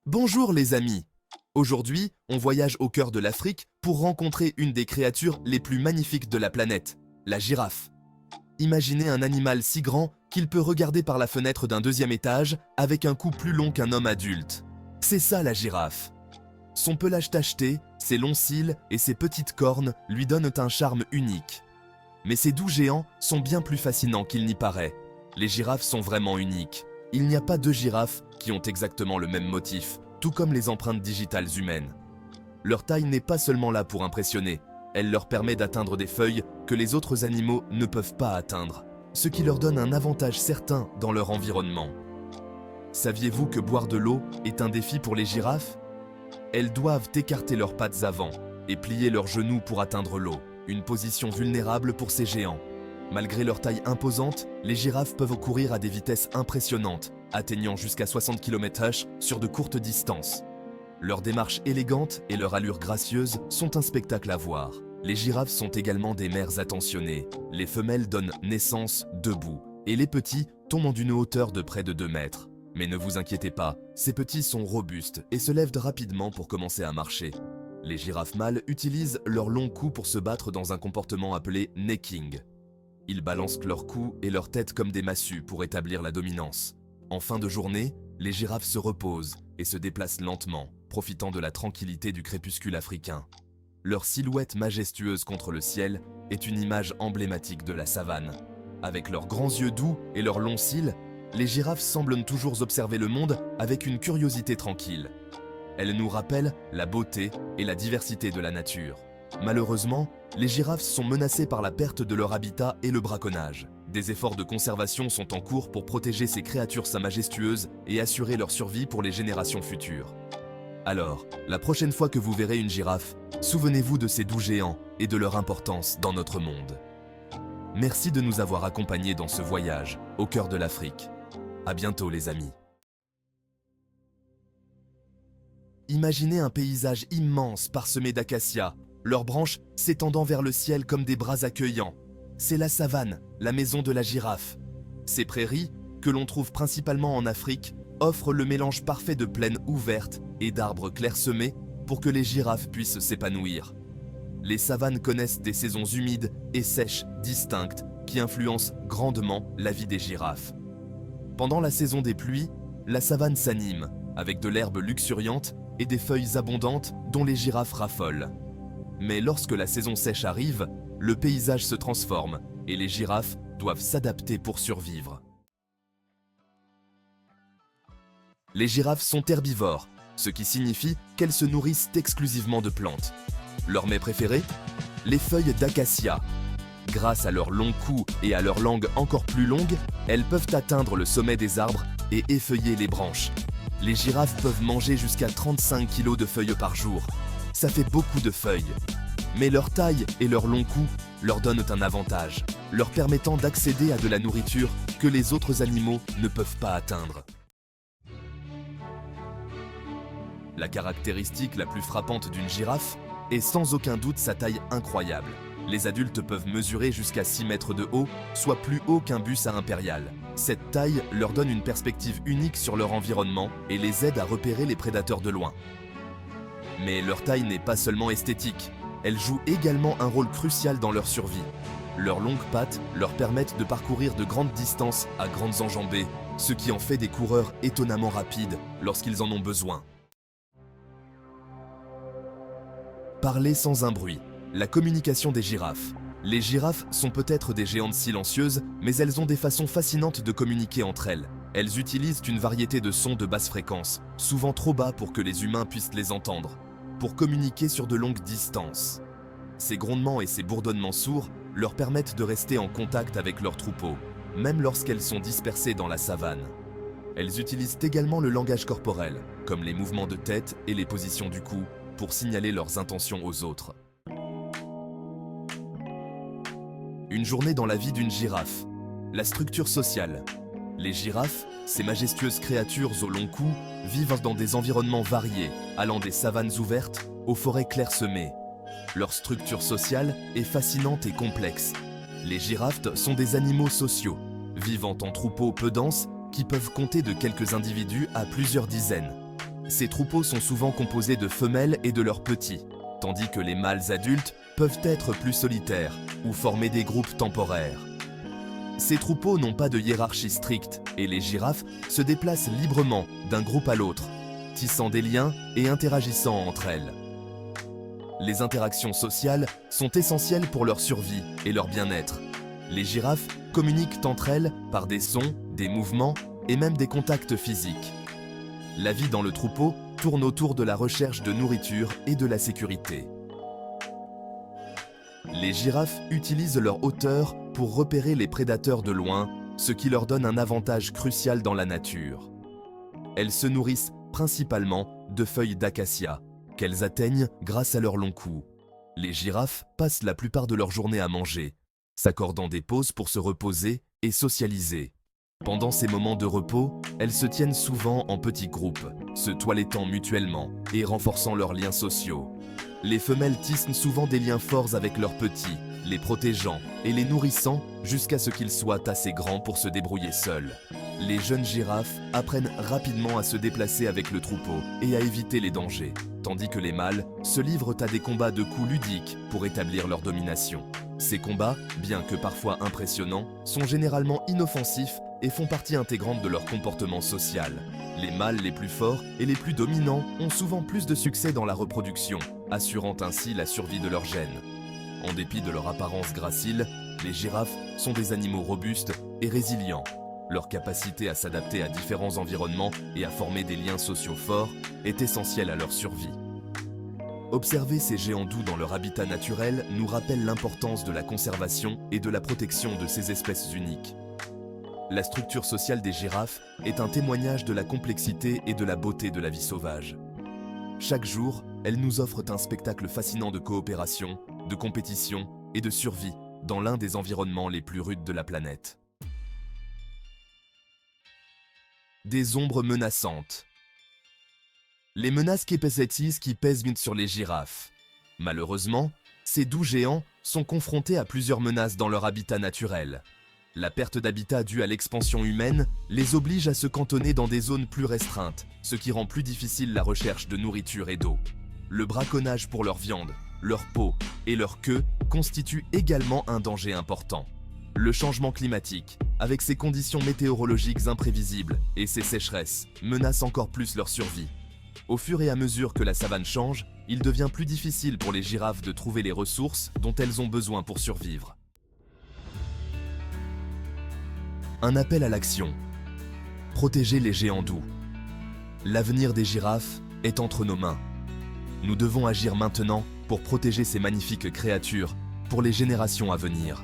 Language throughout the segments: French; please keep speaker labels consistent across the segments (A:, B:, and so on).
A: Bonjour les amis. Aujourd'hui, on voyage au cœur de l'Afrique pour rencontrer une des créatures les plus magnifiques de la planète, la girafe. Imaginez un animal si grand qu'il peut regarder par la fenêtre d'un deuxième étage avec un cou plus long qu'un homme adulte. C'est ça la girafe. Son pelage tacheté, ses longs cils et ses petites cornes lui donnent un charme unique. Mais ces doux géants sont bien plus fascinants qu'il n'y paraît. Les girafes sont vraiment uniques. Il n'y a pas deux girafes qui ont exactement le même motif, tout comme les empreintes digitales humaines. Leur taille n'est pas seulement là pour impressionner, elle leur permet d'atteindre des feuilles que les autres animaux ne peuvent pas atteindre, ce qui leur donne un avantage certain dans leur environnement. Saviez-vous que boire de l'eau est un défi pour les girafes? Elles doivent écarter leurs pattes avant et plier leurs genoux pour atteindre l'eau, une position vulnérable pour ces géants. Malgré leur taille imposante, les girafes peuvent courir à des vitesses impressionnantes, atteignant jusqu'à 60 km/h sur de courtes distances. Leur démarche élégante et leur allure gracieuse sont un spectacle à voir. Les girafes sont également des mères attentionnées. Les femelles donnent naissance debout, et les petits tombent d'une hauteur de près de 2 mètres. Mais ne vous inquiétez pas, ces petits sont robustes et se lèvent rapidement pour commencer à marcher. Les girafes mâles utilisent leur long cou pour se battre dans un comportement appelé necking. Ils balancent leur cou et leur tête comme des massues pour établir la dominance. En fin de journée, les girafes se reposent et se déplacent lentement, profitant de la tranquillité du crépuscule africain. Leur silhouette majestueuse contre le ciel est une image emblématique de la savane. Avec leurs grands yeux doux et leurs longs cils, les girafes semblent toujours observer le monde avec une curiosité tranquille. Elles nous rappellent la beauté et la diversité de la nature. Malheureusement, les girafes sont menacées par la perte de leur habitat et le braconnage. Des efforts de conservation sont en cours pour protéger ces créatures majestueuses et assurer leur survie pour les générations futures. Alors, la prochaine fois que vous verrez une girafe, souvenez-vous de ces doux géants et de leur importance dans notre monde. Merci de nous avoir accompagnés dans ce voyage au cœur de l'Afrique. À bientôt les amis. Imaginez un paysage immense parsemé d'acacias, leurs branches s'étendant vers le ciel comme des bras accueillants. C'est la savane, la maison de la girafe. Ces prairies, que l'on trouve principalement en Afrique, offrent le mélange parfait de plaines ouvertes et d'arbres clairsemés pour que les girafes puissent s'épanouir. Les savanes connaissent des saisons humides et sèches distinctes qui influencent grandement la vie des girafes. Pendant la saison des pluies, la savane s'anime avec de l'herbe luxuriante et des feuilles abondantes dont les girafes raffolent. Mais lorsque la saison sèche arrive, le paysage se transforme et les girafes doivent s'adapter pour survivre. Les girafes sont herbivores, ce qui signifie qu'elles se nourrissent exclusivement de plantes. Leur mets préféré? Les feuilles d'acacia. Grâce à leur long cou et à leur langue encore plus longue, elles peuvent atteindre le sommet des arbres et effeuiller les branches. Les girafes peuvent manger jusqu'à 35 kg de feuilles par jour. Ça fait beaucoup de feuilles. Mais leur taille et leur long cou leur donnent un avantage, leur permettant d'accéder à de la nourriture que les autres animaux ne peuvent pas atteindre. La caractéristique la plus frappante d'une girafe est sans aucun doute sa taille incroyable. Les adultes peuvent mesurer jusqu'à 6 mètres de haut, soit plus haut qu'un bus à impérial. Cette taille leur donne une perspective unique sur leur environnement et les aide à repérer les prédateurs de loin. Mais leur taille n'est pas seulement esthétique, elle joue également un rôle crucial dans leur survie. Leurs longues pattes leur permettent de parcourir de grandes distances à grandes enjambées, ce qui en fait des coureurs étonnamment rapides lorsqu'ils en ont besoin. Parler sans un bruit. La communication des girafes. Les girafes sont peut-être des géantes silencieuses, mais elles ont des façons fascinantes de communiquer entre elles. Elles utilisent une variété de sons de basse fréquence, souvent trop bas pour que les humains puissent les entendre, pour communiquer sur de longues distances. Ces grondements et ces bourdonnements sourds leur permettent de rester en contact avec leur troupeau, même lorsqu'elles sont dispersées dans la savane. Elles utilisent également le langage corporel, comme les mouvements de tête et les positions du cou, pour signaler leurs intentions aux autres. Une journée dans la vie d'une girafe. La structure sociale. Les girafes, ces majestueuses créatures au long cou, vivent dans des environnements variés, allant des savanes ouvertes aux forêts clairsemées. Leur structure sociale est fascinante et complexe. Les girafes sont des animaux sociaux, vivant en troupeaux peu denses qui peuvent compter de quelques individus à plusieurs dizaines. Ces troupeaux sont souvent composés de femelles et de leurs petits, tandis que les mâles adultes peuvent être plus solitaires ou former des groupes temporaires. Ces troupeaux n'ont pas de hiérarchie stricte et les girafes se déplacent librement d'un groupe à l'autre, tissant des liens et interagissant entre elles. Les interactions sociales sont essentielles pour leur survie et leur bien-être. Les girafes communiquent entre elles par des sons, des mouvements et même des contacts physiques. La vie dans le troupeau tourne autour de la recherche de nourriture et de la sécurité. Les girafes utilisent leur hauteur pour repérer les prédateurs de loin, ce qui leur donne un avantage crucial dans la nature. Elles se nourrissent principalement de feuilles d'acacia, qu'elles atteignent grâce à leur long cou. Les girafes passent la plupart de leur journée à manger, s'accordant des pauses pour se reposer et socialiser. Pendant ces moments de repos, elles se tiennent souvent en petits groupes, se toilettant mutuellement et renforçant leurs liens sociaux. Les femelles tissent souvent des liens forts avec leurs petits, les protégeant et les nourrissant jusqu'à ce qu'ils soient assez grands pour se débrouiller seuls. Les jeunes girafes apprennent rapidement à se déplacer avec le troupeau et à éviter les dangers, tandis que les mâles se livrent à des combats de coups ludiques pour établir leur domination. Ces combats, bien que parfois impressionnants, sont généralement inoffensifs et font partie intégrante de leur comportement social. Les mâles les plus forts et les plus dominants ont souvent plus de succès dans la reproduction, assurant ainsi la survie de leur gènes. En dépit de leur apparence gracile, les girafes sont des animaux robustes et résilients. Leur capacité à s'adapter à différents environnements et à former des liens sociaux forts est essentielle à leur survie. Observer ces géants doux dans leur habitat naturel nous rappelle l'importance de la conservation et de la protection de ces espèces uniques. La structure sociale des girafes est un témoignage de la complexité et de la beauté de la vie sauvage. Chaque jour, elles nous offrent un spectacle fascinant de coopération, de compétition et de survie dans l'un des environnements les plus rudes de la planète. Des ombres menaçantes. Les menaces qui pèsent sur les girafes. Malheureusement, ces doux géants sont confrontés à plusieurs menaces dans leur habitat naturel. La perte d'habitat due à l'expansion humaine les oblige à se cantonner dans des zones plus restreintes, ce qui rend plus difficile la recherche de nourriture et d'eau. Le braconnage pour leur viande, leur peau et leur queue constituent également un danger important. Le changement climatique, avec ses conditions météorologiques imprévisibles et ses sécheresses, menace encore plus leur survie. Au fur et à mesure que la savane change, il devient plus difficile pour les girafes de trouver les ressources dont elles ont besoin pour survivre. Un appel à l'action. Protéger les géants doux. L'avenir des girafes est entre nos mains. Nous devons agir maintenant pour protéger ces magnifiques créatures pour les générations à venir.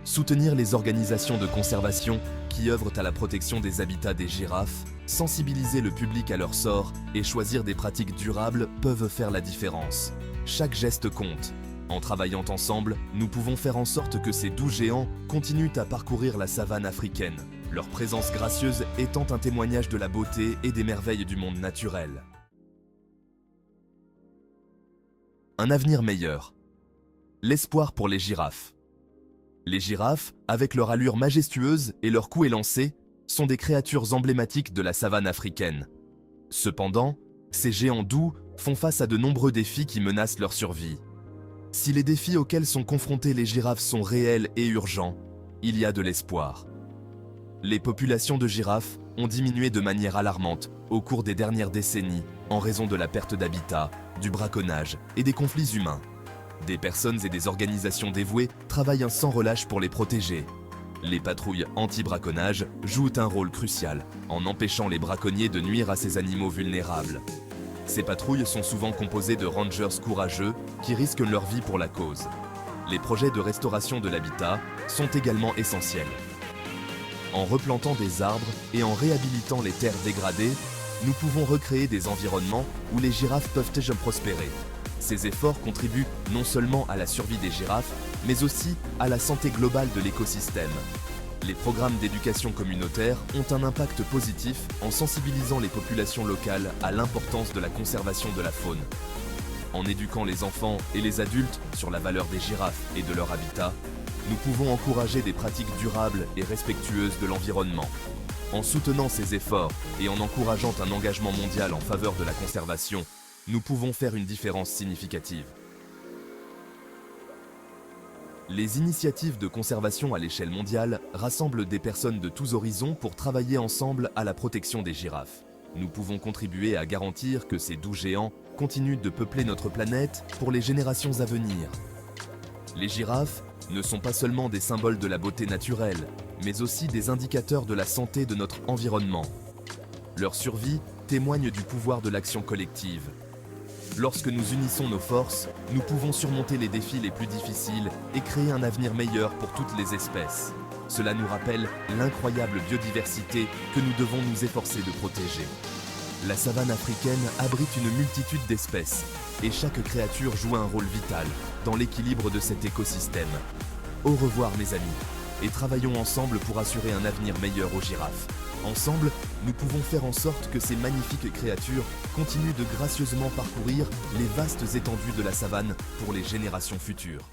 A: Soutenir les organisations de conservation qui œuvrent à la protection des habitats des girafes, sensibiliser le public à leur sort et choisir des pratiques durables peuvent faire la différence. Chaque geste compte. En travaillant ensemble, nous pouvons faire en sorte que ces doux géants continuent à parcourir la savane africaine, leur présence gracieuse étant un témoignage de la beauté et des merveilles du monde naturel. Un avenir meilleur. L'espoir pour les girafes. Les girafes, avec leur allure majestueuse et leur cou élancé, sont des créatures emblématiques de la savane africaine. Cependant, ces géants doux font face à de nombreux défis qui menacent leur survie. Si les défis auxquels sont confrontés les girafes sont réels et urgents, il y a de l'espoir. Les populations de girafes ont diminué de manière alarmante au cours des dernières décennies en raison de la perte d'habitat, du braconnage et des conflits humains. Des personnes et des organisations dévouées travaillent sans relâche pour les protéger. Les patrouilles anti-braconnage jouent un rôle crucial en empêchant les braconniers de nuire à ces animaux vulnérables. Ces patrouilles sont souvent composées de rangers courageux qui risquent leur vie pour la cause. Les projets de restauration de l'habitat sont également essentiels. En replantant des arbres et en réhabilitant les terres dégradées, nous pouvons recréer des environnements où les girafes peuvent prospérer. Ces efforts contribuent non seulement à la survie des girafes, mais aussi à la santé globale de l'écosystème. Les programmes d'éducation communautaire ont un impact positif en sensibilisant les populations locales à l'importance de la conservation de la faune. En éduquant les enfants et les adultes sur la valeur des girafes et de leur habitat, nous pouvons encourager des pratiques durables et respectueuses de l'environnement. En soutenant ces efforts et en encourageant un engagement mondial en faveur de la conservation, nous pouvons faire une différence significative. Les initiatives de conservation à l'échelle mondiale rassemblent des personnes de tous horizons pour travailler ensemble à la protection des girafes. Nous pouvons contribuer à garantir que ces doux géants continuent de peupler notre planète pour les générations à venir. Les girafes ne sont pas seulement des symboles de la beauté naturelle, mais aussi des indicateurs de la santé de notre environnement. Leur survie témoigne du pouvoir de l'action collective. Lorsque nous unissons nos forces, nous pouvons surmonter les défis les plus difficiles et créer un avenir meilleur pour toutes les espèces. Cela nous rappelle l'incroyable biodiversité que nous devons nous efforcer de protéger. La savane africaine abrite une multitude d'espèces et chaque créature joue un rôle vital dans l'équilibre de cet écosystème. Au revoir mes amis, et travaillons ensemble pour assurer un avenir meilleur aux girafes. Ensemble, nous pouvons faire en sorte que ces magnifiques créatures continuent de gracieusement parcourir les vastes étendues de la savane pour les générations futures.